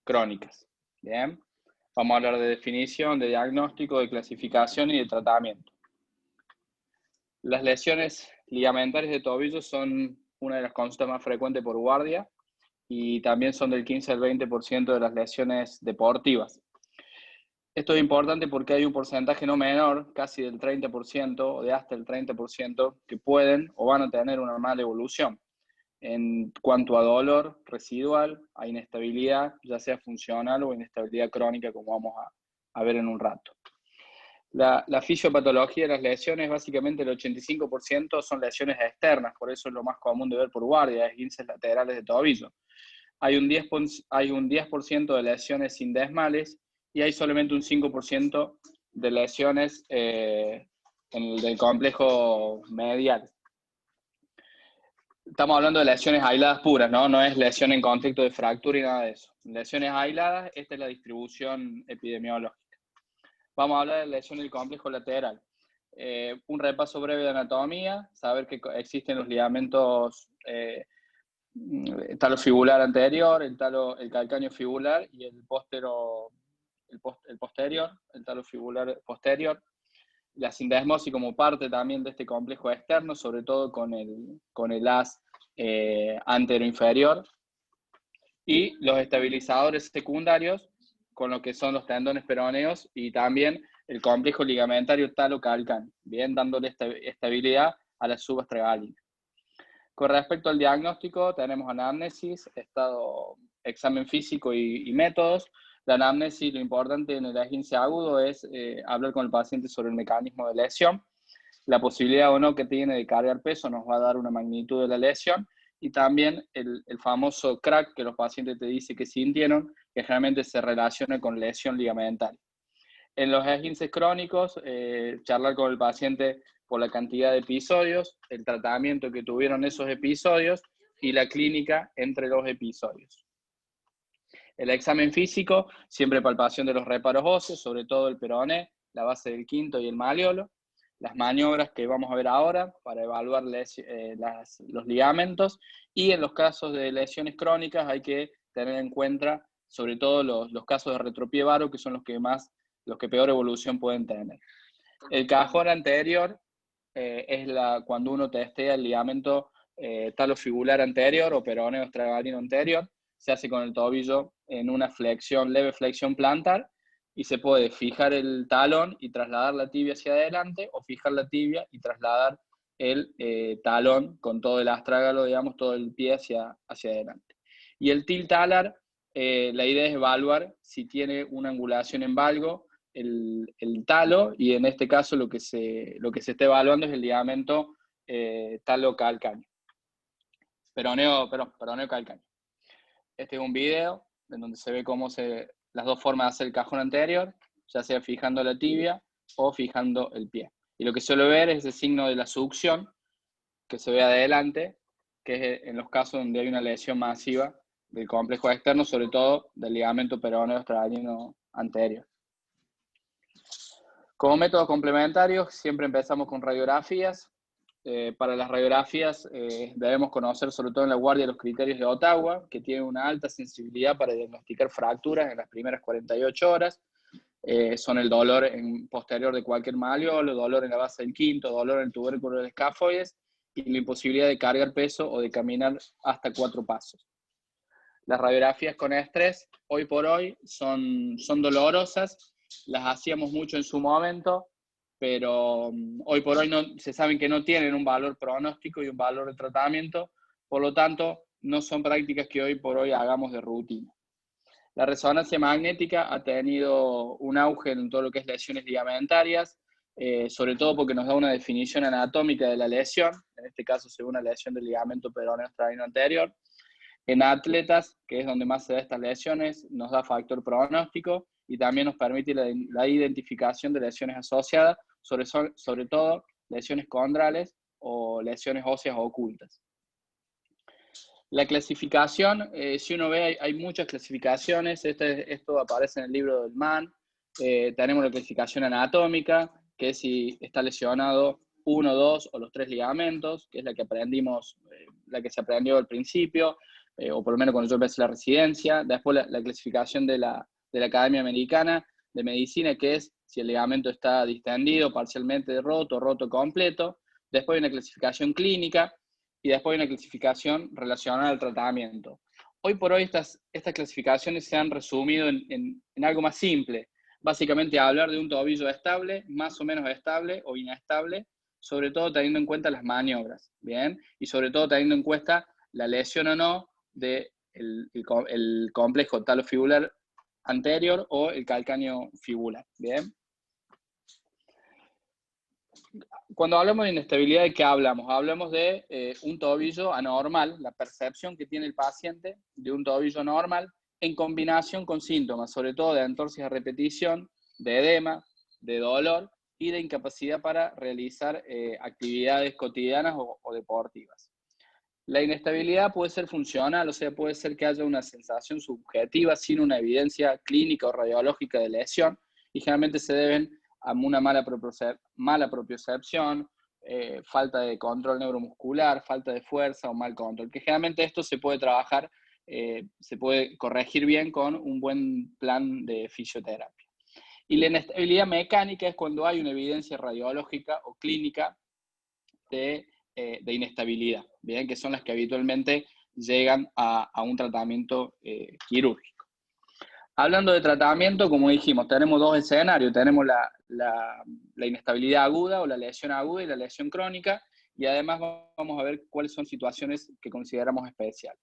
crónicas. Bien, vamos a hablar de definición, de diagnóstico, de clasificación y de tratamiento. Las lesiones ligamentarias de tobillo son una de las consultas más frecuentes por guardia y también son del 15 al 20% de las lesiones deportivas. Esto es importante porque hay un porcentaje no menor, casi del 30% o de hasta el 30%, que pueden o van a tener una mala evolución en cuanto a dolor residual, a inestabilidad, ya sea funcional o inestabilidad crónica, como vamos a ver en un rato. La fisiopatología de las lesiones, básicamente el 85% son lesiones externas, por eso es lo más común de ver por guardia, esguinces laterales de tobillo. Hay un 10% de lesiones sin desmales y hay solamente un 5% de lesiones del complejo medial. Estamos hablando de lesiones aisladas puras, ¿no? No es lesión en contexto de fractura y nada de eso. Lesiones aisladas, esta es la distribución epidemiológica. Vamos a hablar de lesión del complejo lateral. Un repaso breve de anatomía, saber que existen los ligamentos el talofibular anterior, el calcáneo fibular y el posterior, el talofibular posterior. La sindesmosis como parte también de este complejo externo, sobre todo con el as anteroinferior. Y los estabilizadores secundarios, con lo que son los tendones peroneos y también el complejo ligamentario talocalcáneo, bien, dándole estabilidad a la subastragalina. Con respecto al diagnóstico, tenemos anamnesis, examen físico y métodos. La anamnesis, lo importante en el esguince agudo es hablar con el paciente sobre el mecanismo de lesión. La posibilidad o no que tiene de cargar peso nos va a dar una magnitud de la lesión. Y también el famoso crack que los pacientes te dicen que sintieron, que generalmente se relaciona con lesión ligamentaria. En los esguinces crónicos, charlar con el paciente por la cantidad de episodios, el tratamiento que tuvieron esos episodios y la clínica entre los episodios. El examen físico, siempre palpación de los reparos óseos, sobre todo el peroné, la base del quinto y el maleolo. Las maniobras que vamos a ver ahora para evaluar los ligamentos. Y en los casos de lesiones crónicas hay que tener en cuenta sobre todo los casos de retropie varo, que son los que peor evolución pueden tener. El cajón anterior es cuando uno testea el ligamento talofibular anterior o peroneo estragalino anterior. Se hace con el tobillo en una leve flexión plantar y se puede fijar el talón y trasladar la tibia hacia adelante o fijar la tibia y trasladar el talón con todo el astrágalo, digamos, todo el pie hacia adelante. Y el tiltalar, la idea es evaluar si tiene una angulación en valgo el talo, y en este caso lo que se está evaluando es el ligamento talocalcáneo. Peroneo calcáneo. Este es un video en donde se ve cómo las dos formas de hacer el cajón anterior, ya sea fijando la tibia o fijando el pie. Y lo que suele ver es el signo de la succión, que se ve adelante, que es en los casos donde hay una lesión masiva del complejo externo, sobre todo del ligamento peroneo estragalino anterior. Como métodos complementarios, siempre empezamos con radiografías. Para las radiografías debemos conocer, sobre todo en la guardia, los criterios de Ottawa, que tienen una alta sensibilidad para diagnosticar fracturas en las primeras 48 horas. Son el dolor posterior de cualquier maleolo, dolor en la base del quinto, dolor en el tubérculo del escafoides y la imposibilidad de cargar peso o de caminar hasta 4 pasos. Las radiografías con estrés, hoy por hoy, son dolorosas. Las hacíamos mucho en su momento, pero hoy por hoy se saben que no tienen un valor pronóstico y un valor de tratamiento, por lo tanto, no son prácticas que hoy por hoy hagamos de rutina. La resonancia magnética ha tenido un auge en todo lo que es lesiones ligamentarias, sobre todo porque nos da una definición anatómica de la lesión, en este caso según la lesión del ligamento peroneo estragalino anterior. En atletas, que es donde más se da estas lesiones, nos da factor pronóstico y también nos permite la identificación de lesiones asociadas, sobre todo lesiones condrales o lesiones óseas ocultas. La clasificación, si uno ve, hay muchas clasificaciones. Esto aparece en el libro del Mann. Tenemos la clasificación anatómica, que es si está lesionado 1, 2 o los 3 ligamentos, que es la que aprendimos, la que se aprendió al principio. o por lo menos cuando yo empecé la residencia. Después la clasificación de la Academia Americana de Medicina, que es si el ligamento está distendido, parcialmente roto completo. Después hay una clasificación clínica y después hay una clasificación relacionada al tratamiento. Hoy por hoy estas clasificaciones se han resumido en algo más simple. Básicamente hablar de un tobillo estable, más o menos estable o inestable, sobre todo teniendo en cuenta las maniobras, ¿bien? Y sobre todo teniendo en cuenta la lesión o no del el complejo talofibular anterior o el calcáneo fibular, ¿bien? Cuando hablamos de inestabilidad, ¿de qué hablamos? Hablamos de un tobillo anormal, la percepción que tiene el paciente de un tobillo anormal en combinación con síntomas, sobre todo de entorsis a repetición, de edema, de dolor y de incapacidad para realizar actividades cotidianas o deportivas. La inestabilidad puede ser funcional, o sea, puede ser que haya una sensación subjetiva sin una evidencia clínica o radiológica de lesión, y generalmente se deben a una mala propiocepción, falta de control neuromuscular, falta de fuerza o mal control, que generalmente esto se puede trabajar, se puede corregir bien con un buen plan de fisioterapia. Y la inestabilidad mecánica es cuando hay una evidencia radiológica o clínica de inestabilidad, ¿bien? Que son las que habitualmente llegan a un tratamiento quirúrgico. Hablando de tratamiento, como dijimos, tenemos dos escenarios. Tenemos la inestabilidad aguda o la lesión aguda y la lesión crónica, y además vamos a ver cuáles son situaciones que consideramos especiales.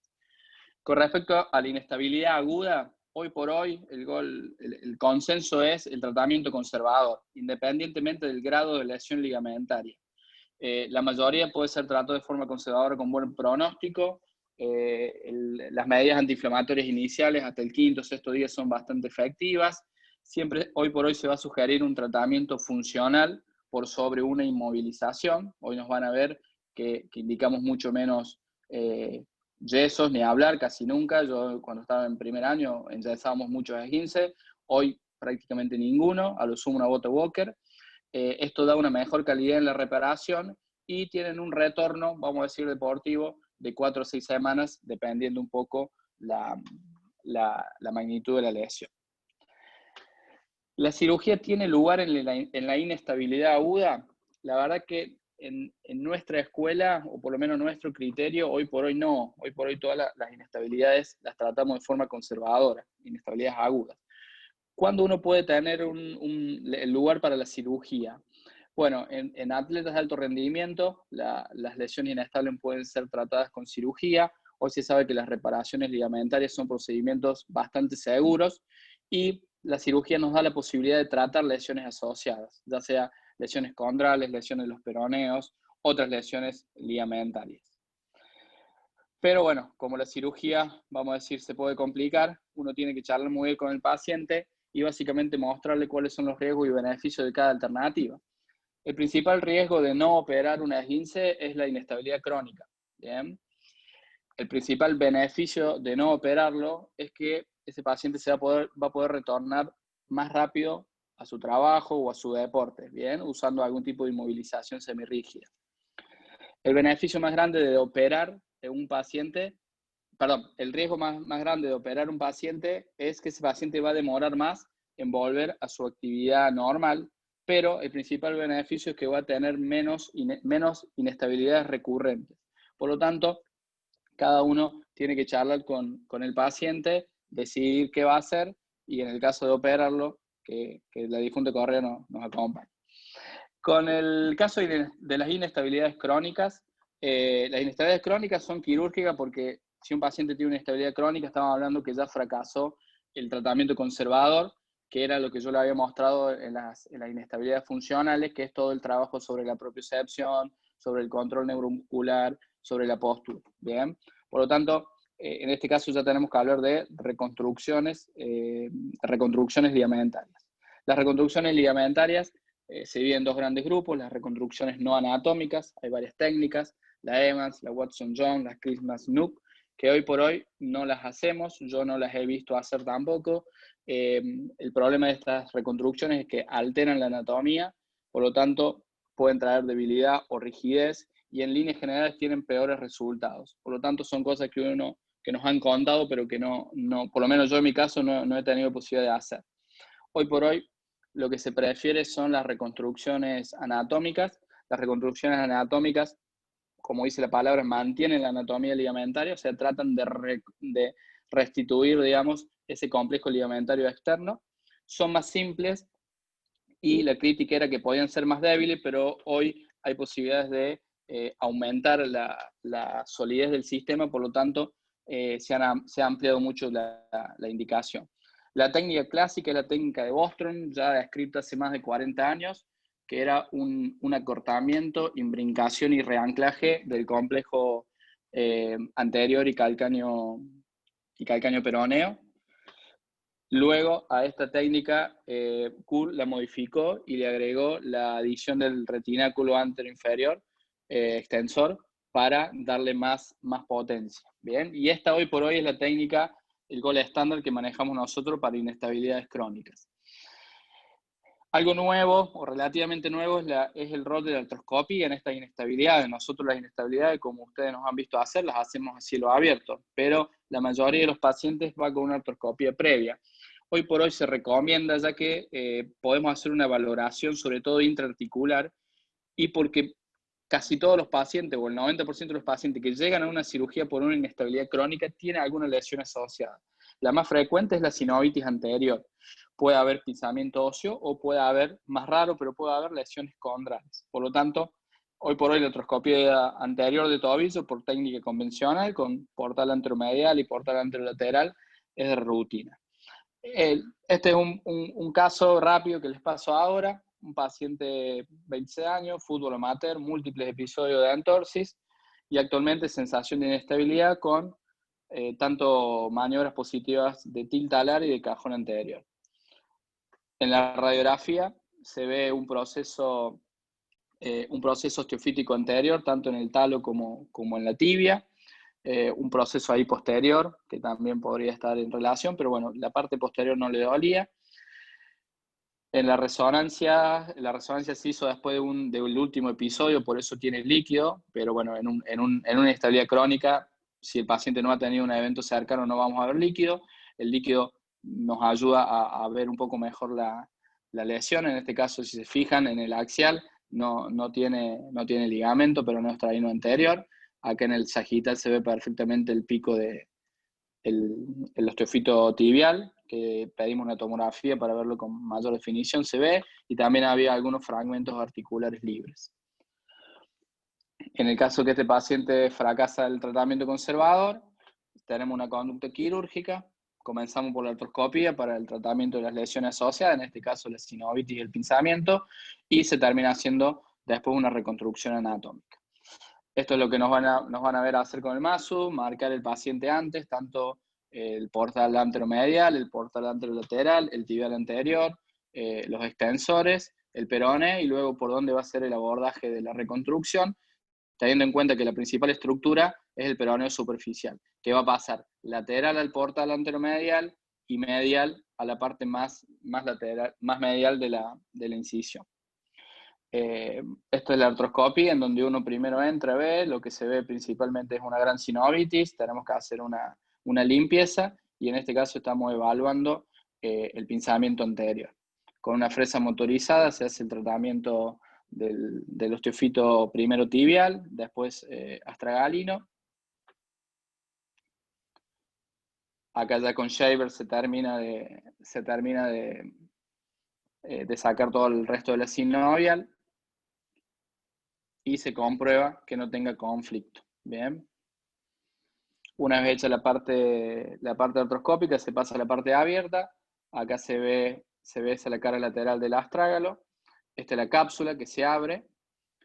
Con respecto a la inestabilidad aguda, hoy por hoy el consenso es el tratamiento conservador, independientemente del grado de lesión ligamentaria. La mayoría puede ser tratado de forma conservadora con buen pronóstico. Las medidas antiinflamatorias iniciales hasta el quinto o sexto día son bastante efectivas. Siempre, hoy por hoy, se va a sugerir un tratamiento funcional por sobre una inmovilización. Hoy nos van a ver que indicamos mucho menos yesos, ni hablar, casi nunca. Yo cuando estaba en primer año enyesábamos muchos esguinces, hoy prácticamente ninguno, a lo sumo una bota Walker. Esto da una mejor calidad en la reparación y tienen un retorno, vamos a decir, deportivo de 4 o 6 semanas, dependiendo un poco la magnitud de la lesión. ¿La cirugía tiene lugar en la inestabilidad aguda? La verdad que en nuestra escuela, o por lo menos nuestro criterio, hoy por hoy no. Hoy por hoy todas las inestabilidades las tratamos de forma conservadora, inestabilidades agudas. ¿Cuándo uno puede tener el lugar para la cirugía? Bueno, en atletas de alto rendimiento, las lesiones inestables pueden ser tratadas con cirugía. Hoy se sabe que las reparaciones ligamentarias son procedimientos bastante seguros y la cirugía nos da la posibilidad de tratar lesiones asociadas, ya sea lesiones condrales, lesiones de los peroneos, otras lesiones ligamentarias. Pero bueno, como la cirugía, vamos a decir, se puede complicar, uno tiene que charlar muy bien con el paciente y básicamente mostrarle cuáles son los riesgos y beneficios de cada alternativa. El principal riesgo de no operar una esguince es la inestabilidad crónica, ¿bien? El principal beneficio de no operarlo es que ese paciente va a poder retornar más rápido a su trabajo o a su deporte, ¿bien? Usando algún tipo de inmovilización semirrígida. El beneficio más grande de operar un paciente, el riesgo más grande de operar un paciente es que ese paciente va a demorar más en volver a su actividad normal, pero el principal beneficio es que va a tener menos inestabilidades recurrentes. Por lo tanto, cada uno tiene que charlar con el paciente, decidir qué va a hacer y en el caso de operarlo, que la difunta Correa nos acompañe. Con el caso de las inestabilidades crónicas, las inestabilidades crónicas son quirúrgicas porque si un paciente tiene una inestabilidad crónica, estamos hablando que ya fracasó el tratamiento conservador, que era lo que yo le había mostrado en las inestabilidades funcionales, que es todo el trabajo sobre la propiocepción, sobre el control neuromuscular, sobre la postura. ¿Bien? Por lo tanto, en este caso ya tenemos que hablar de reconstrucciones ligamentarias. Las reconstrucciones ligamentarias se dividen en dos grandes grupos: las reconstrucciones no anatómicas, hay varias técnicas, la Evans, la Watson-Jones, la Christmas-Nook, que hoy por hoy no las hacemos, yo no las he visto hacer tampoco. El problema de estas reconstrucciones es que alteran la anatomía, por lo tanto pueden traer debilidad o rigidez y en líneas generales tienen peores resultados. Por lo tanto son cosas que uno que nos han contado, pero que no, por lo menos yo en mi caso no he tenido posibilidad de hacer. Hoy por hoy lo que se prefiere son las reconstrucciones anatómicas. Las reconstrucciones anatómicas, como dice la palabra, mantienen la anatomía ligamentaria, o sea, tratan de restituir, digamos, ese complejo ligamentario externo. Son más simples y la crítica era que podían ser más débiles, pero hoy hay posibilidades de aumentar la solidez del sistema, por lo tanto, se ha ampliado mucho la indicación. La técnica clásica es la técnica de Bostrom, ya descrita hace más de 40 años, que era un acortamiento, imbrincación y reanclaje del complejo anterior y calcáneo peroneo. Luego a esta técnica, Kuhl la modificó y le agregó la adición del retináculo anteroinferior extensor para darle más potencia. Bien, y esta hoy por hoy es la técnica, el gold estándar que manejamos nosotros para inestabilidades crónicas. Algo nuevo o relativamente nuevo es el rol de la artroscopia en estas inestabilidades. Nosotros las inestabilidades, como ustedes nos han visto hacer, las hacemos a cielo abierto, pero la mayoría de los pacientes va con una artroscopia previa. Hoy por hoy se recomienda, ya que podemos hacer una valoración, sobre todo intraarticular, y porque casi todos los pacientes, o el 90% de los pacientes que llegan a una cirugía por una inestabilidad crónica, tienen alguna lesión asociada. La más frecuente es la sinovitis anterior. Puede haber pinzamiento óseo o puede haber, más raro, pero puede haber lesiones condrales. Por lo tanto, hoy por hoy la artroscopia anterior de tobillo por técnica convencional con portal anteromedial y portal anterolateral es de rutina. Este es un caso rápido que les paso ahora. Un paciente de 26 años, fútbol amateur, múltiples episodios de entorsis y actualmente sensación de inestabilidad con tanto maniobras positivas de tilt alar y de cajón anterior. En la radiografía se ve un proceso osteofítico anterior, tanto en el talo como en la tibia. Un proceso ahí posterior, que también podría estar en relación, pero bueno, la parte posterior no le dolía. En la resonancia se hizo después del último episodio, por eso tiene líquido, pero bueno, en una inestabilidad crónica, si el paciente no ha tenido un evento cercano, no vamos a ver líquido. El líquido nos ayuda a ver un poco mejor la lesión. En este caso, si se fijan en el axial, no tiene ligamento, pero no es traíno anterior. Acá en el sagital se ve perfectamente el pico el osteofito tibial, que pedimos una tomografía para verlo con mayor definición, se ve, y también había algunos fragmentos articulares libres. En el caso que este paciente fracasa el tratamiento conservador, tenemos una conducta quirúrgica, comenzamos por la artroscopia para el tratamiento de las lesiones asociadas, en este caso la sinovitis y el pinzamiento, y se termina haciendo después una reconstrucción anatómica. Esto es lo que nos van a ver hacer con el MASU, marcar el paciente antes, tanto el portal anteromedial, el portal anterolateral, el tibial anterior, los extensores, el peroné, y luego por dónde va a ser el abordaje de la reconstrucción, teniendo en cuenta que la principal estructura es el peroneo superficial, que va a pasar lateral al portal anteromedial y medial a la parte más lateral, más medial de la incisión. Esto es la artroscopia, en donde uno primero entra, ve, lo que se ve principalmente es una gran sinovitis, tenemos que hacer una limpieza, y en este caso estamos evaluando el pinzamiento anterior. Con una fresa motorizada se hace el tratamiento del osteofito primero tibial, después astragalino. Acá ya con shaver se termina de sacar todo el resto de la sinovial y se comprueba que no tenga conflicto. Bien. Una vez hecha la parte artroscópica, se pasa a la parte abierta. Acá se ve esa la cara lateral del astrágalo. Esta es la cápsula que se abre.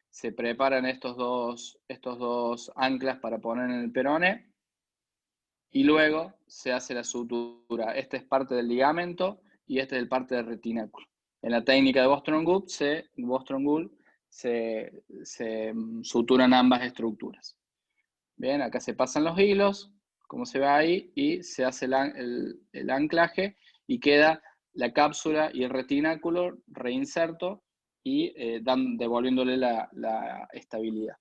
Se preparan estos dos anclas para poner en el peroné. Y luego se hace la sutura. Esta es parte del ligamento y esta es parte del retináculo. En la técnica de Bostrom-Gould se suturan ambas estructuras. Bien, acá se pasan los hilos, como se ve ahí, y se hace el anclaje y queda la cápsula y el retináculo reinserto y devolviéndole la estabilidad.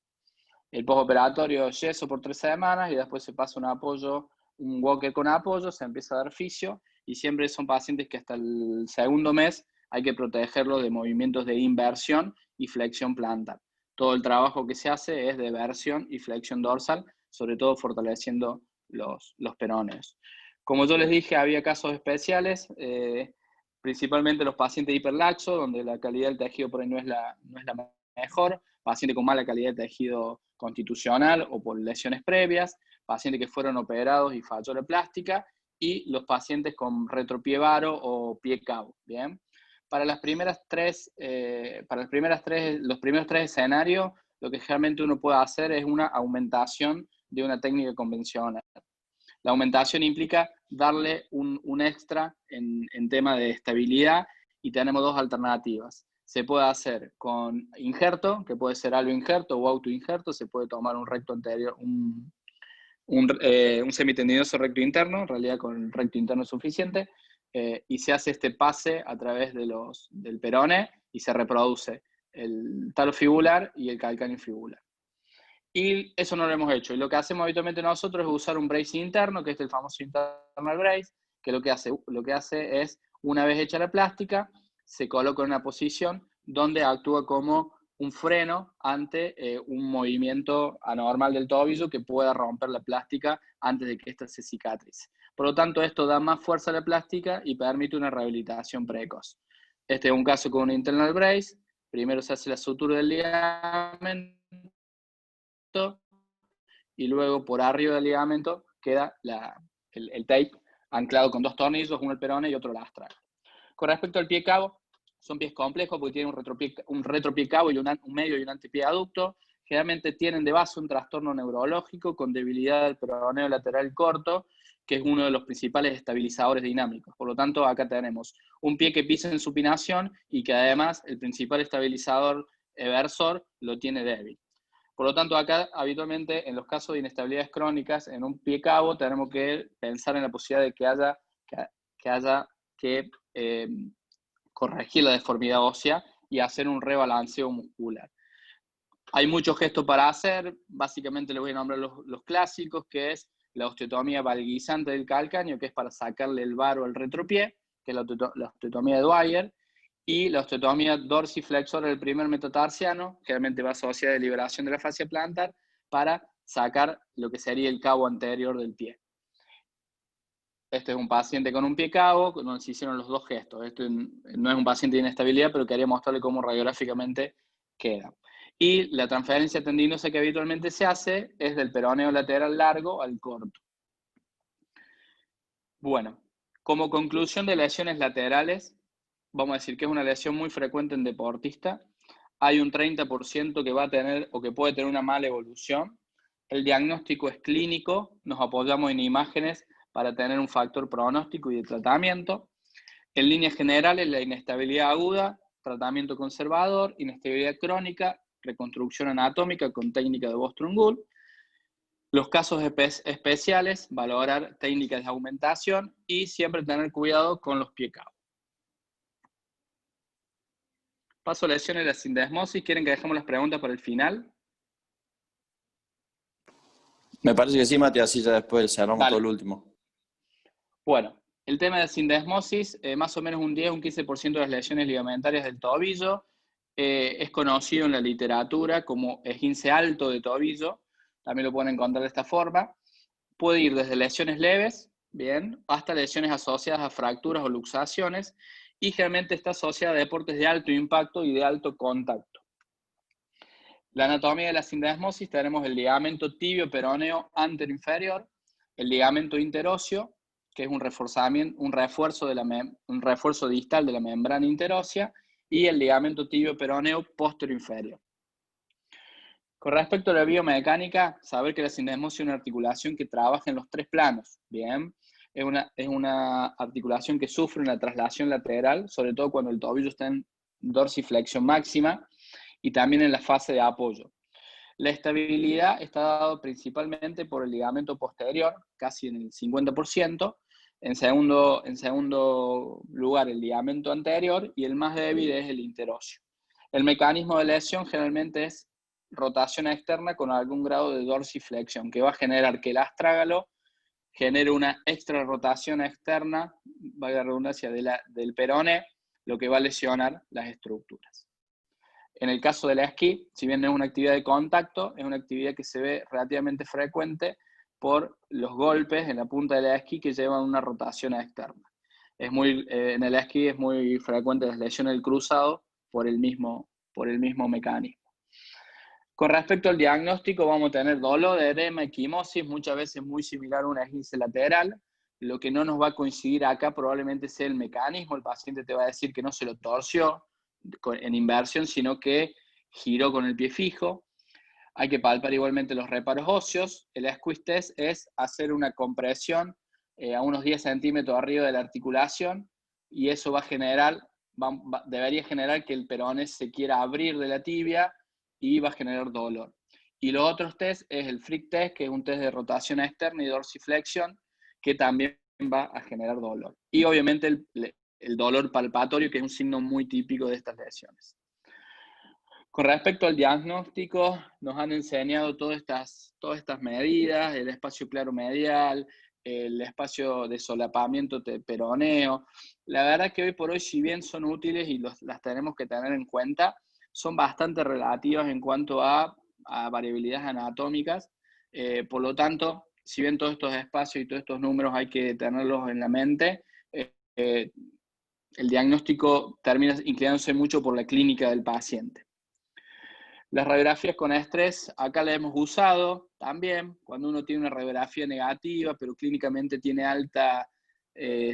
El postoperatorio yeso por 3 semanas y después se pasa un apoyo un walker con apoyo, se empieza a dar fisio, y siempre son pacientes que hasta el segundo mes hay que protegerlos de movimientos de inversión y flexión plantar. Todo el trabajo que se hace es de versión y flexión dorsal, sobre todo fortaleciendo los peroneos. Como yo les dije, había casos especiales, principalmente los pacientes hiperlaxos, donde la calidad del tejido por ahí no es la mejor, pacientes con mala calidad de tejido constitucional o por lesiones previas, pacientes que fueron operados y falló la plástica, y los pacientes con retropié varo o pie cabo, ¿bien? Para los primeros tres escenarios, lo que generalmente uno puede hacer es una aumentación de una técnica convencional. La aumentación implica darle un extra en tema de estabilidad, y tenemos dos alternativas. Se puede hacer con injerto, que puede ser algo injerto o autoinjerto, se puede tomar un recto anterior, un semitendinoso recto interno, en realidad con el recto interno es suficiente, y se hace este pase a través del peroné y se reproduce el talo fibular y el calcáneo fibular. Y eso no lo hemos hecho. Y lo que hacemos habitualmente nosotros es usar un brace interno, que es el famoso internal brace, que lo que hace es, una vez hecha la plástica, se coloca en una posición donde actúa como un freno ante un movimiento anormal del tobillo que pueda romper la plástica antes de que ésta se cicatrice. Por lo tanto, esto da más fuerza a la plástica y permite una rehabilitación precoz. Este es un caso con un internal brace. Primero se hace la sutura del ligamento, y luego por arriba del ligamento queda el tape anclado con dos tornillos, uno el perone y otro el astral. Con respecto al pie cabo, son pies complejos porque tienen un retropié cabo y un medio y un antepié aducto. Generalmente tienen de base un trastorno neurológico con debilidad del peroneo lateral corto, que es uno de los principales estabilizadores dinámicos. Por lo tanto, acá tenemos un pie que pisa en supinación y que además el principal estabilizador eversor lo tiene débil. Por lo tanto, acá habitualmente en los casos de inestabilidades crónicas en un pie cabo tenemos que pensar en la posibilidad de que haya que corregir la deformidad ósea y hacer un rebalanceo muscular. Hay muchos gestos para hacer, básicamente les voy a nombrar los clásicos, que es la osteotomía valguizante del calcáneo, que es para sacarle el varo al retropié, que es la osteotomía de Dwyer, y la osteotomía dorsiflexor del primer metatarsiano, que realmente va asociada a la liberación de la fascia plantar, para sacar lo que sería el cabo anterior del pie. Este es un paciente con un pie cabo, donde se hicieron los dos gestos. Este no es un paciente de inestabilidad, pero quería mostrarle cómo radiográficamente queda. Y la transferencia tendinosa que habitualmente se hace es del peroneo lateral largo al corto. Bueno, como conclusión de lesiones laterales, vamos a decir que es una lesión muy frecuente en deportistas. Hay un 30% que va a tener o que puede tener una mala evolución. El diagnóstico es clínico, nos apoyamos en imágenes para tener un factor pronóstico y de tratamiento. En líneas generales, la inestabilidad aguda, tratamiento conservador, inestabilidad crónica, reconstrucción anatómica con técnica de Bostrom-Gull. Los casos especiales, valorar técnicas de aumentación y siempre tener cuidado con los pie cabos. Paso a lesiones de la sindesmosis. ¿Quieren que dejemos las preguntas para el final? Me parece que sí, Mati, así ya después cerramos todo el último. Bueno, el tema de la sindesmosis, más o menos un 10 o un 15% de las lesiones ligamentarias del tobillo, es conocido en la literatura como esguince alto de tobillo, también lo pueden encontrar de esta forma. Puede ir desde lesiones leves, bien, hasta lesiones asociadas a fracturas o luxaciones, y generalmente está asociada a deportes de alto impacto y de alto contacto. La anatomía de la sindesmosis: tenemos el ligamento tibio peroneo anteroinferior, el ligamento interóseo, que es un refuerzo distal de la membrana interósea, y el ligamento tibio peroneo posterior-inferior. Con respecto a la biomecánica, saber que la sindesmosis es una articulación que trabaja en los tres planos, ¿bien? Es una articulación que sufre una traslación lateral, sobre todo cuando el tobillo está en dorsiflexión máxima, y también en la fase de apoyo. La estabilidad está dada principalmente por el ligamento posterior, casi en el 50%, en segundo lugar el ligamento anterior, y el más débil es el interóseo. El mecanismo de lesión generalmente es rotación externa con algún grado de dorsiflexión, que va a generar que el astrágalo genere una extra rotación externa, valga la redundancia, del peroné, lo que va a lesionar las estructuras. En el caso del esquí, si bien no es una actividad de contacto, es una actividad que se ve relativamente frecuente por los golpes en la punta del esquí que llevan una rotación externa. En el esquí es muy frecuente las lesiones del cruzado por el mismo mecanismo. Con respecto al diagnóstico, vamos a tener dolor, edema, equimosis, muchas veces muy similar a una esguince lateral. Lo que no nos va a coincidir acá probablemente sea el mecanismo. El paciente te va a decir que no se lo torció en inversión, sino que giró con el pie fijo. Hay que palpar igualmente los reparos óseos. El squeeze test es hacer una compresión a unos 10 centímetros arriba de la articulación, y eso va a generar, debería generar que el peroné se quiera abrir de la tibia y va a generar dolor. Y los otros test es el Frick test, que es un test de rotación externa y dorsiflexión, que también va a generar dolor. Y obviamente el dolor palpatorio, que es un signo muy típico de estas lesiones. Con respecto al diagnóstico, nos han enseñado todas estas medidas, el espacio claro medial, el espacio de solapamiento peroneo. La verdad que hoy por hoy, si bien son útiles y las tenemos que tener en cuenta, son bastante relativas en cuanto a variabilidades anatómicas. Por lo tanto, si bien todos estos espacios y todos estos números hay que tenerlos en la mente, el diagnóstico termina inclinándose mucho por la clínica del paciente. Las radiografías con estrés, acá las hemos usado también, cuando uno tiene una radiografía negativa, pero clínicamente tiene alta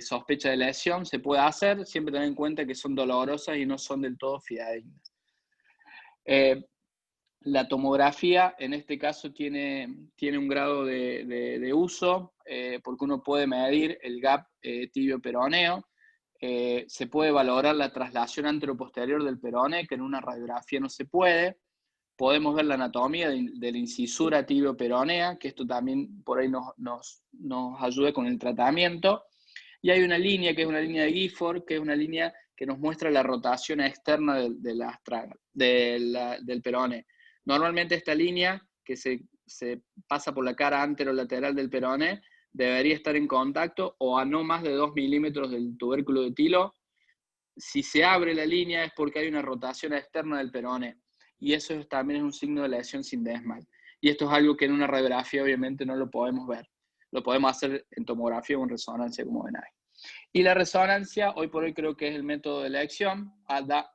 sospecha de lesión, se puede hacer, siempre tener en cuenta que son dolorosas y no son del todo fidedignas. La tomografía, en este caso, tiene un grado de uso, porque uno puede medir el gap tibio-peroneo, se puede valorar la traslación anteroposterior del peroné, que en una radiografía no se puede. Podemos ver la anatomía de la incisura tibio-peronea, que esto también por ahí nos ayuda con el tratamiento. Y hay una línea que es una línea de Gifford, que es una línea que nos muestra la rotación externa del peroné. Normalmente esta línea, que se pasa por la cara anterolateral del peroné, debería estar en contacto o a no más de 2 milímetros del tubérculo de tilo. Si se abre la línea es porque hay una rotación externa del peroné, y eso también es un signo de lesión sindesmal. Y esto es algo que en una radiografía obviamente no lo podemos ver. Lo podemos hacer en tomografía o en resonancia, como ven ahí. Y la resonancia, hoy por hoy creo que es el método de elección,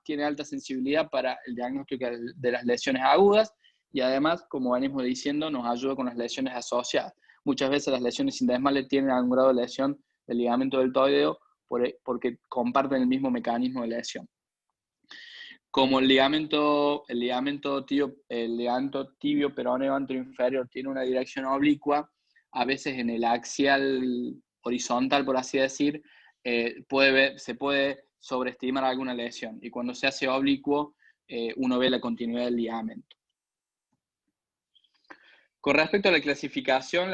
tiene alta sensibilidad para el diagnóstico de las lesiones agudas, y además, como venimos diciendo, nos ayuda con las lesiones asociadas. Muchas veces las lesiones sindesmales tienen algún grado de lesión del ligamento deltoideo porque comparten el mismo mecanismo de lesión. Como el ligamento tibio peroneo anteroinferior tiene una dirección oblicua, a veces en el axial horizontal, por así decir, se puede sobreestimar alguna lesión, y cuando se hace oblicuo, uno ve la continuidad del ligamento. Con respecto a la clasificación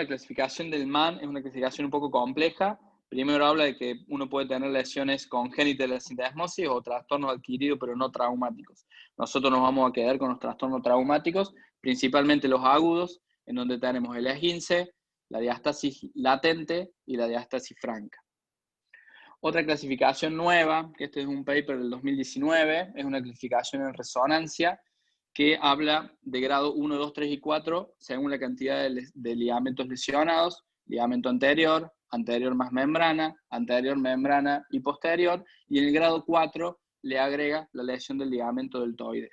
del MAN es una clasificación un poco compleja. Primero habla de que uno puede tener lesiones congénitas de la sindesmosis o trastornos adquiridos pero no traumáticos. Nosotros nos vamos a quedar con los trastornos traumáticos, principalmente los agudos, en donde tenemos el esguince, la diástasis latente y la diástasis franca. Otra clasificación nueva, que este es un paper del 2019, es una clasificación en resonancia, que habla de grado 1, 2, 3 y 4, según la cantidad de ligamentos lesionados: ligamento anterior, anterior más membrana, anterior membrana y posterior, y en el grado 4 le agrega la lesión del ligamento deltoideo.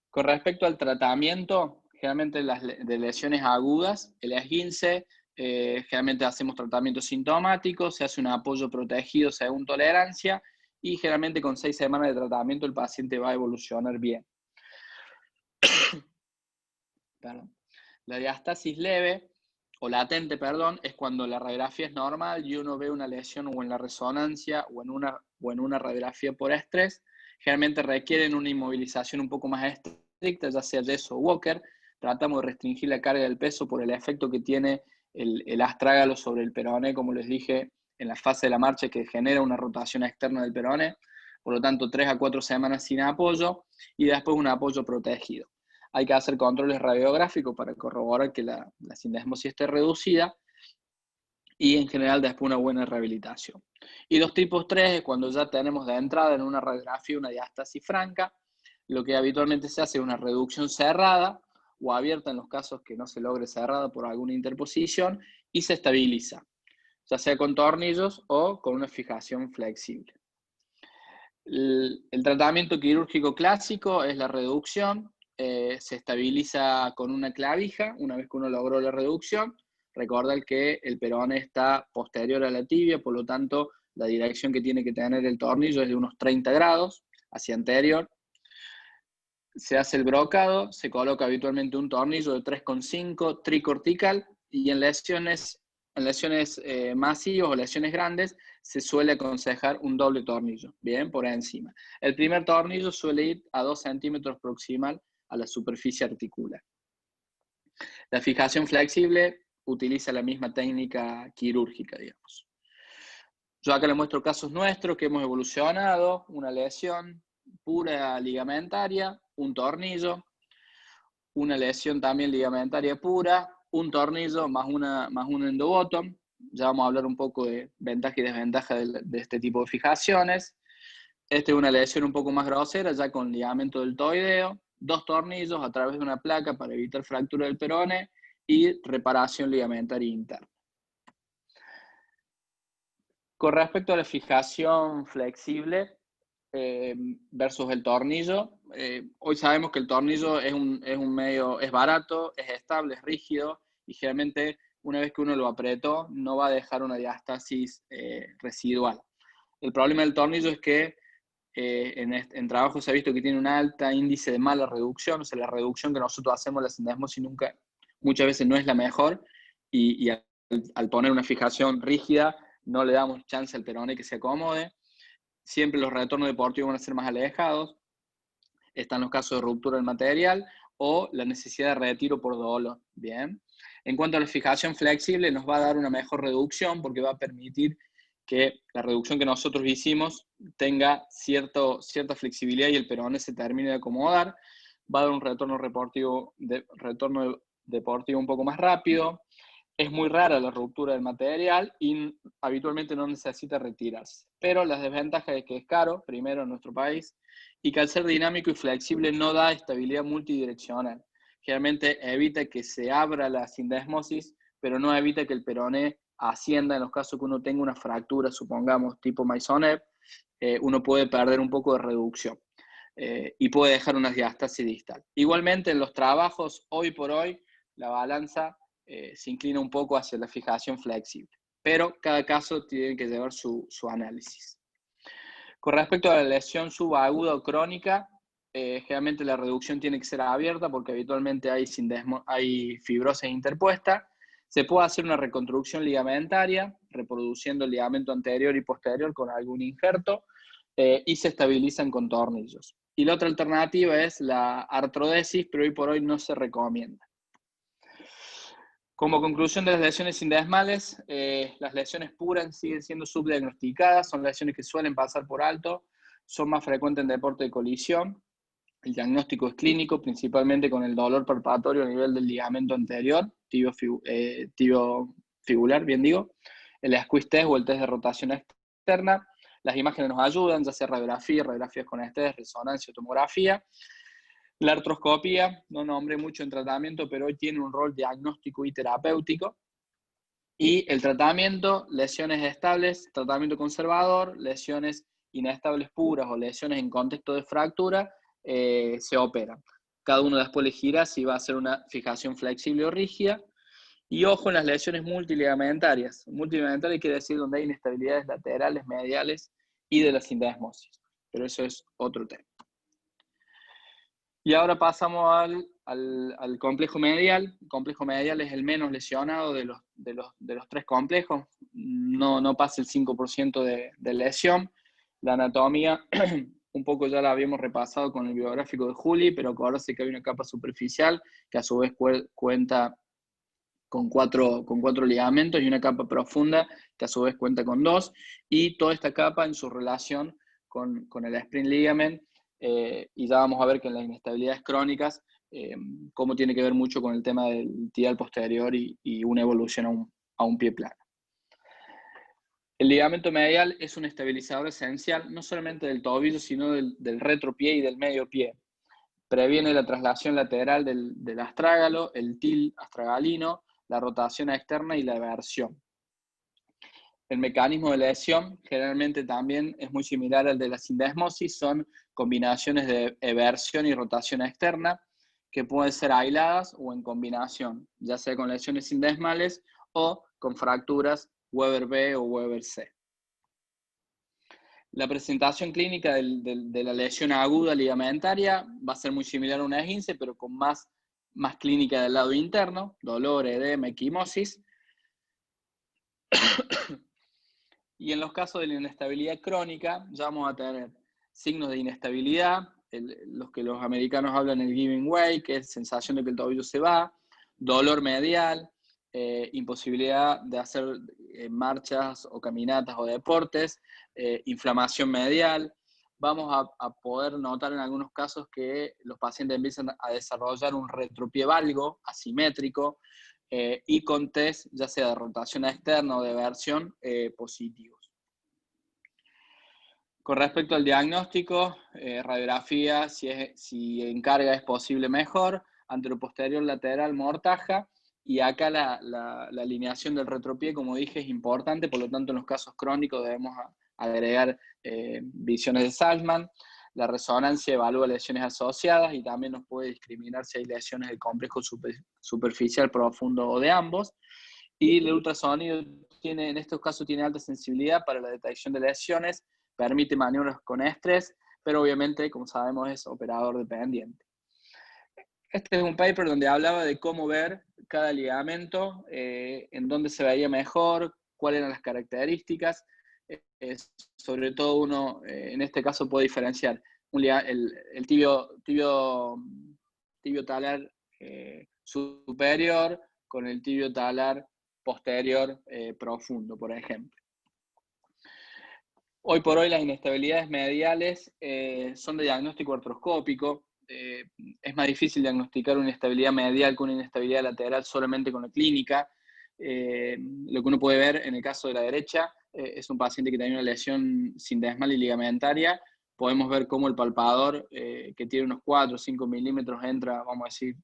Con respecto al tratamiento, generalmente de lesiones agudas, el esguince, generalmente hacemos tratamiento sintomático, se hace un apoyo protegido según tolerancia, y generalmente con 6 semanas de tratamiento el paciente va a evolucionar bien. La diástasis leve, o latente, es cuando la radiografía es normal y uno ve una lesión o en la resonancia o en una radiografía por estrés. Generalmente requieren una inmovilización un poco más estricta, ya sea yeso o walker. Tratamos de restringir la carga del peso por el efecto que tiene el astrágalo sobre el peroné, como les dije, en la fase de la marcha, que genera una rotación externa del peroné. Por lo tanto, 3 a 4 semanas sin apoyo y después un apoyo protegido. hay que hacer controles radiográficos para corroborar que la sindesmosis esté reducida y en general después una buena rehabilitación. Y los tipos 3 es cuando ya tenemos de entrada en una radiografía una diástasis franca, lo que habitualmente se hace es una reducción cerrada o abierta en los casos que no se logre cerrada por alguna interposición y se estabiliza, ya sea con tornillos o con una fijación flexible. El tratamiento quirúrgico clásico es la reducción, se estabiliza con una clavija una vez que uno logró la reducción. Recordar que el peroné está posterior a la tibia, por lo tanto la dirección que tiene que tener el tornillo es de unos 30 grados hacia anterior. Se hace el brocado, se coloca habitualmente un tornillo de 3,5 tricortical y en lesiones masivas o lesiones grandes se suele aconsejar un doble tornillo, bien, por encima. El primer tornillo suele ir a 2 centímetros proximal a la superficie articular. La fijación flexible utiliza la misma técnica quirúrgica, digamos. Yo acá les muestro casos nuestros que hemos evolucionado, una lesión pura ligamentaria, un tornillo, una lesión también ligamentaria pura, un tornillo más un endobottom. Ya vamos a hablar un poco de ventaja y desventaja de este tipo de fijaciones. Esta es una lesión un poco más grosera, ya con ligamento deltoideo, 2 tornillos a través de una placa para evitar fractura del peroné y reparación ligamentaria interna. Con respecto a la fijación flexible versus el tornillo, hoy sabemos que el tornillo es barato, es estable, es rígido y generalmente una vez que uno lo apretó no va a dejar una diástasis residual. El problema del tornillo es que en trabajo se ha visto que tiene un alto índice de mala reducción, o sea, la reducción que nosotros hacemos la sindesmosis muchas veces no es la mejor y al poner una fijación rígida no le damos chance al peroné que se acomode. Siempre los retornos deportivos van a ser más alejados. Están los casos de ruptura del material o la necesidad de retiro por dolor. Bien. En cuanto a la fijación flexible, nos va a dar una mejor reducción porque va a permitir que la reducción que nosotros hicimos tenga cierta flexibilidad y el peroné se termine de acomodar. Va a dar un retorno deportivo un poco más rápido. Es muy rara la ruptura del material y habitualmente no necesita retirarse. Pero las desventajas es que es caro, primero en nuestro país, y que al ser dinámico y flexible no da estabilidad multidireccional. Generalmente evita que se abra la sindesmosis, pero no evita que el peroné ascienda en los casos que uno tenga una fractura, supongamos, tipo Maisonneuve, uno puede perder un poco de reducción y puede dejar una diástasis distal. Igualmente en los trabajos, hoy por hoy, la balanza se inclina un poco hacia la fijación flexible, pero cada caso tiene que llevar su análisis. Con respecto a la lesión subaguda o crónica, generalmente la reducción tiene que ser abierta porque habitualmente hay fibrosis interpuesta. Se puede hacer una reconstrucción ligamentaria, reproduciendo el ligamento anterior y posterior con algún injerto, y se estabilizan con tornillos. Y la otra alternativa es la artrodesis, pero hoy por hoy no se recomienda. Como conclusión de las lesiones sindesmales, las lesiones puras siguen siendo subdiagnosticadas, son lesiones que suelen pasar por alto, son más frecuentes en deporte de colisión. El diagnóstico es clínico, principalmente con el dolor palpatorio a nivel del ligamento anterior, tibio fibular, bien digo, el squeeze test o el test de rotación externa. Las imágenes nos ayudan, ya sea radiografías con estrés, resonancia o tomografía. La artroscopía, no nombré mucho en tratamiento, pero hoy tiene un rol diagnóstico y terapéutico. Y el tratamiento, lesiones estables, tratamiento conservador, lesiones inestables puras o lesiones en contexto de fractura, se operan. Cada uno después elegirá si va a hacer una fijación flexible o rígida. Y ojo en las lesiones multiligamentarias. Multiligamentarias quiere decir donde hay inestabilidades laterales, mediales y de la sindesmosis. Pero eso es otro tema. Y ahora pasamos al complejo medial. El complejo medial es el menos lesionado de los 3 complejos. No pasa el 5% de lesión. La anatomía, un poco ya la habíamos repasado con el biográfico de Juli, pero ahora sí que hay una capa superficial que a su vez cuenta con 4 ligamentos y una capa profunda que a su vez cuenta con 2. Y toda esta capa en su relación con el spring ligament. Y ya vamos a ver que en las inestabilidades crónicas cómo tiene que ver mucho con el tema del tibial posterior y una evolución a un pie plano. El ligamento medial es un estabilizador esencial no solamente del tobillo, sino del retropié y del medio pie. Previene la traslación lateral del astrágalo, el til astragalino, la rotación externa y la eversión. El mecanismo de lesión generalmente también es muy similar al de la sindesmosis, son combinaciones de eversión y rotación externa que pueden ser aisladas o en combinación, ya sea con lesiones sindesmales o con fracturas Weber B o Weber C. La presentación clínica de la lesión aguda ligamentaria va a ser muy similar a una esguince, pero con más clínica del lado interno, dolor, edema, equimosis. Y en los casos de la inestabilidad crónica, ya vamos a tener signos de inestabilidad, los que los americanos hablan el giving way, que es sensación de que el tobillo se va, dolor medial, imposibilidad de hacer marchas o caminatas o deportes, inflamación medial. Vamos a poder notar en algunos casos que los pacientes empiezan a desarrollar un retropié valgo asimétrico y con test, ya sea de rotación externa o de eversión, positivos. Con respecto al diagnóstico, radiografía, si en carga es posible mejor, anteroposterior, lateral, mortaja, y acá la alineación del retropié, como dije, es importante, por lo tanto en los casos crónicos debemos agregar visiones de Salzman. La resonancia evalúa lesiones asociadas y también nos puede discriminar si hay lesiones del complejo superficial, profundo o de ambos. Y el ultrasonido en estos casos tiene alta sensibilidad para la detección de lesiones, permite maniobras con estrés, pero obviamente, como sabemos, es operador dependiente. Este es un paper donde hablaba de cómo ver cada ligamento, en dónde se veía mejor, cuáles eran las características. Sobre todo uno, en este caso, puede diferenciar el tibio talar superior con el tibio talar posterior profundo, por ejemplo. Hoy por hoy las inestabilidades mediales son de diagnóstico artroscópico. Es más difícil diagnosticar una inestabilidad medial que una inestabilidad lateral solamente con la clínica. Lo que uno puede ver en el caso de la derecha es un paciente que tiene una lesión sindesmal y ligamentaria. Podemos ver cómo el palpador, que tiene unos 4 o 5 milímetros, entra, vamos a decir,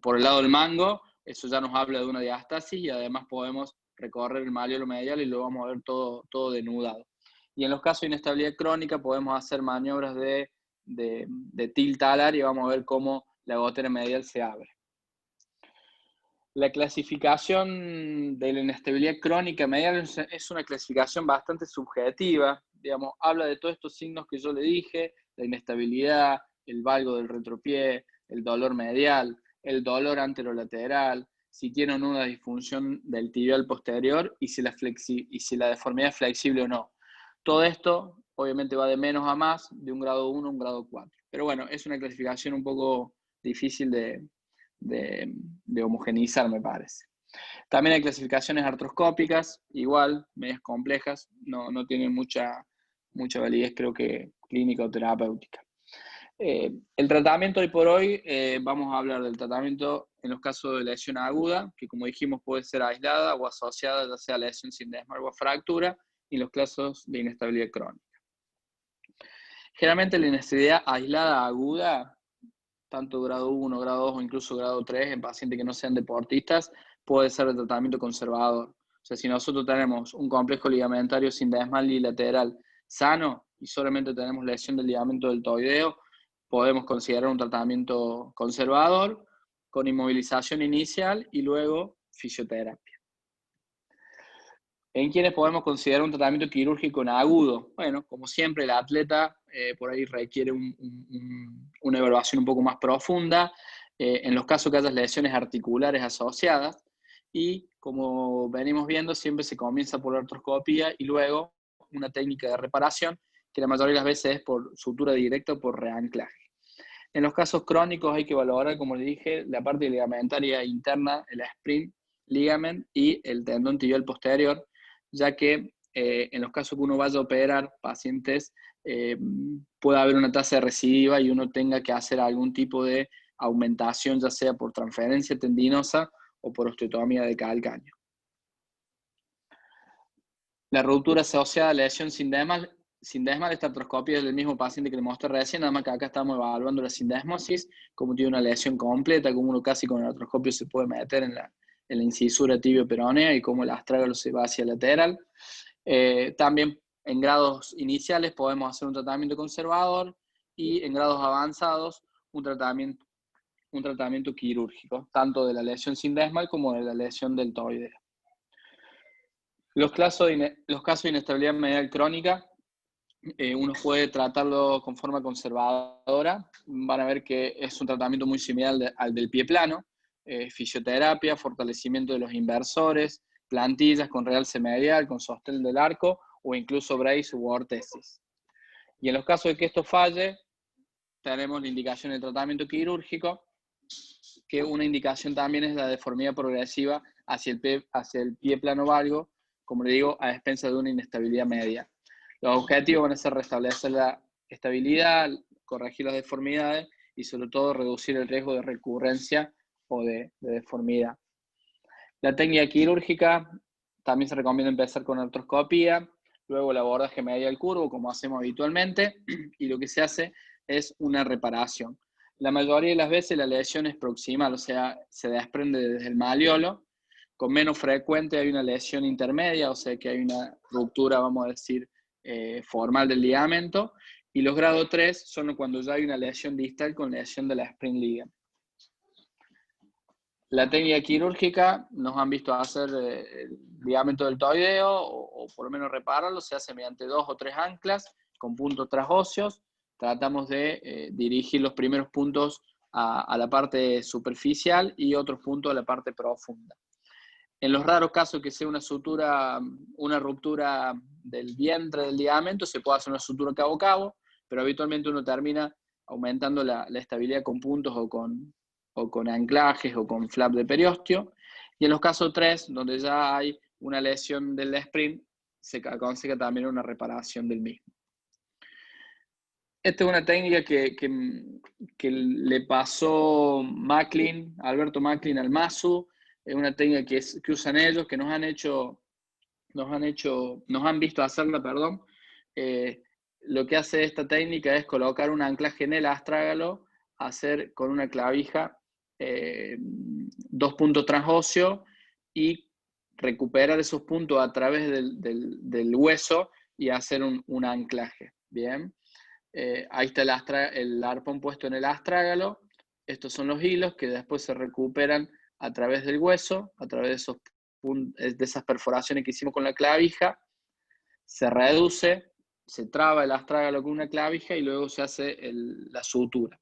por el lado del mango. Eso ya nos habla de una diástasis y además podemos recorrer el malleolo medial y lo vamos a ver todo denudado. Y en los casos de inestabilidad crónica podemos hacer maniobras de til talar y vamos a ver cómo la gotera medial se abre. La clasificación de la inestabilidad crónica medial es una clasificación bastante subjetiva, digamos, habla de todos estos signos que yo le dije, la inestabilidad, el valgo del retropié, el dolor medial, el dolor anterolateral, si tienen una disfunción del tibial posterior y si la deformidad es flexible o no. Todo esto obviamente va de menos a más, de un grado 1 a un grado 4. Pero bueno, es una clasificación un poco difícil de homogeneizar, me parece. También hay clasificaciones artroscópicas, igual, medias complejas, no tienen mucha validez, creo que clínica o terapéutica. El tratamiento hoy por hoy, vamos a hablar del tratamiento en los casos de lesión aguda, que como dijimos puede ser aislada o asociada, ya sea a lesión sindesmal o a fractura, y en los casos de inestabilidad crónica. Generalmente la inestabilidad aislada aguda, tanto grado 1, grado 2 o incluso grado 3 en pacientes que no sean deportistas, puede ser de tratamiento conservador. O sea, si nosotros tenemos un complejo ligamentario sindesmal y lateral sano y solamente tenemos lesión del ligamento deltoideo, podemos considerar un tratamiento conservador con inmovilización inicial y luego fisioterapia. ¿En quiénes podemos considerar un tratamiento quirúrgico en agudo? Bueno, como siempre, el atleta por ahí requiere una evaluación un poco más profunda, en los casos que haya lesiones articulares asociadas, y como venimos viendo, siempre se comienza por la artroscopía y luego una técnica de reparación, que la mayoría de las veces es por sutura directa o por reanclaje. En los casos crónicos hay que valorar, como le dije, la parte ligamentaria interna, el sprint ligament y el tendón tibial posterior, ya que en los casos que uno vaya a operar pacientes pueda haber una tasa de recidiva y uno tenga que hacer algún tipo de aumentación, ya sea por transferencia tendinosa o por osteotomía de calcáneo. La ruptura asociada a lesión sindesmal, esta artroscopia es del mismo paciente que le mostré recién, nada más que acá estamos evaluando la sindesmosis, como tiene una lesión completa, como uno casi con el artroscopio se puede meter en la incisura tibio-peronea y cómo el astrágalo se va hacia lateral. También en grados iniciales podemos hacer un tratamiento conservador y en grados avanzados un tratamiento quirúrgico, tanto de la lesión sindesmal como de la lesión deltoidea. Los casos de inestabilidad medial crónica, uno puede tratarlo con forma conservadora. Van a ver que es un tratamiento muy similar al del pie plano. Fisioterapia, fortalecimiento de los inversores, plantillas con realce medial, con sostén del arco o incluso brace u ortesis. Y en los casos de que esto falle, tenemos la indicación de tratamiento quirúrgico, que una indicación también es la deformidad progresiva hacia el pie plano valgo, como le digo, a expensas de una inestabilidad media. Los objetivos van a ser restablecer la estabilidad, corregir las deformidades y sobre todo reducir el riesgo de recurrencia o de deformidad. La técnica quirúrgica también se recomienda empezar con artroscopía, luego el abordaje medial curvo, como hacemos habitualmente, y lo que se hace es una reparación. La mayoría de las veces la lesión es proximal, o sea, se desprende desde el malleolo. Con menos frecuente hay una lesión intermedia, o sea que hay una ruptura, vamos a decir, formal del ligamento. Y los grados 3 son cuando ya hay una lesión distal con lesión de la spring ligament. La técnica quirúrgica nos han visto hacer el ligamento deltoideo o por lo menos repararlo, se hace mediante 2 o 3 anclas con puntos trasóseos. Tratamos de dirigir los primeros puntos a la parte superficial y otros puntos a la parte profunda. En los raros casos que sea una ruptura del vientre del ligamento, se puede hacer una sutura cabo a cabo, pero habitualmente uno termina aumentando la estabilidad con puntos o con anclajes o con flap de periósteo. Y en los casos 3, donde ya hay una lesión del sprint, se aconseja también una reparación del mismo. Esta es una técnica que le pasó Alberto Macklin al Masu. Es una técnica que usan ellos, que nos han visto hacerla, perdón. Lo que hace esta técnica es colocar un anclaje en el astrágalo, hacer con una clavija 2 puntos transóseos y recuperar esos puntos a través del hueso y hacer un anclaje. Bien. Ahí está el arpón puesto en el astrágalo. Estos son los hilos que después se recuperan a través del hueso, a través de esas perforaciones que hicimos con la clavija. Se reduce, se traba el astrágalo con una clavija y luego se hace la sutura.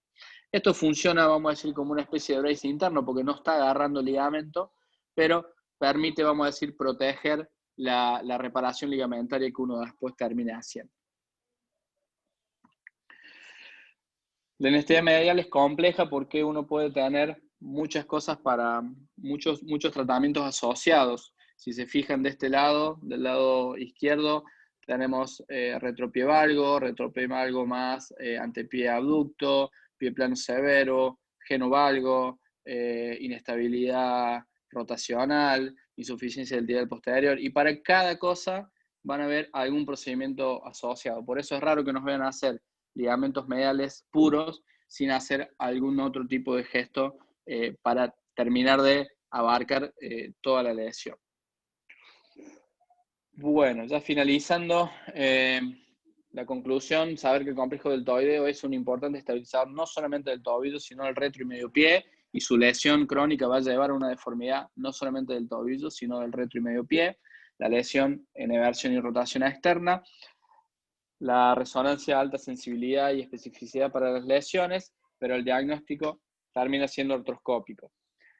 Esto funciona, vamos a decir, como una especie de brace interno porque no está agarrando ligamento, pero permite, vamos a decir, proteger la reparación ligamentaria que uno después termine haciendo. La inestabilidad medial es compleja porque uno puede tener muchas cosas para muchos tratamientos asociados. Si se fijan de este lado, del lado izquierdo, tenemos retropie valgo más antepie abducto, pie plano severo, genovalgo, inestabilidad rotacional, insuficiencia del tibial posterior, y para cada cosa van a ver algún procedimiento asociado. Por eso es raro que nos vean hacer ligamentos mediales puros sin hacer algún otro tipo de gesto para terminar de abarcar toda la lesión. Bueno, ya finalizando, la conclusión, saber que el complejo deltoideo es un importante estabilizador no solamente del tobillo, sino del retro y medio pie, y su lesión crónica va a llevar a una deformidad no solamente del tobillo, sino del retro y medio pie, la lesión en eversión y rotación externa, la resonancia de alta sensibilidad y especificidad para las lesiones, pero el diagnóstico termina siendo artroscópico.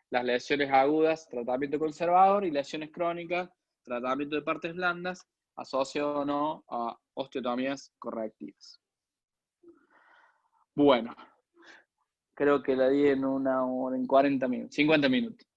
Las lesiones agudas, tratamiento conservador, y lesiones crónicas, tratamiento de partes blandas, asociado o no a osteotomías correctivas. Bueno, creo que la di en 1 hora, en 40 minutos, 50 minutos.